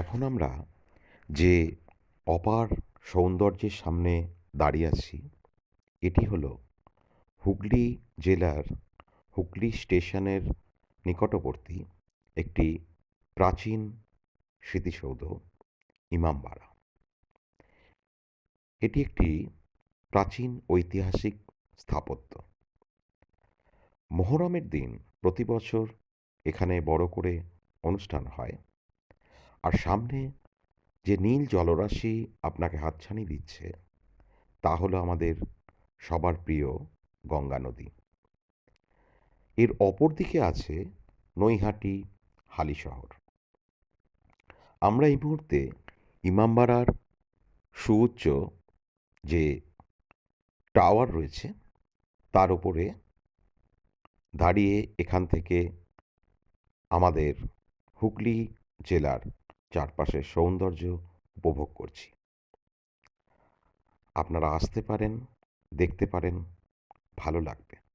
এখন আমরা যে অপার সৌন্দর্যের সামনে দাঁড়িয়ে আছি, এটি হলো হুগলি জেলার হুগলি স্টেশনের নিকটবর্তী একটি প্রাচীন স্মৃতিসৌধ ইমামবাড়া। এটি একটি প্রাচীন ঐতিহাসিক স্থাপত্য। মোহরমের দিন প্রতি বছর এখানে বড় করে অনুষ্ঠান হয়। আর সামনে যে নীল জলরাশি আপনাকে হাতছানি দিচ্ছে, তা হলো আমাদের সবার প্রিয় গঙ্গা নদী। এর অপর দিকে আছে নৈহাটি হালিশহর। আমরা এই মুহূর্তে ইমামবাড়ার সুউচ্চ যে টাওয়ার রয়েছে তার উপরে দাঁড়িয়ে এখান থেকে আমাদের হুগলি জেলার চারপাশের সৌন্দর্য উপভোগ করছি। আপনারা আসতে পারেন, দেখতে পারেন, ভালো লাগবে।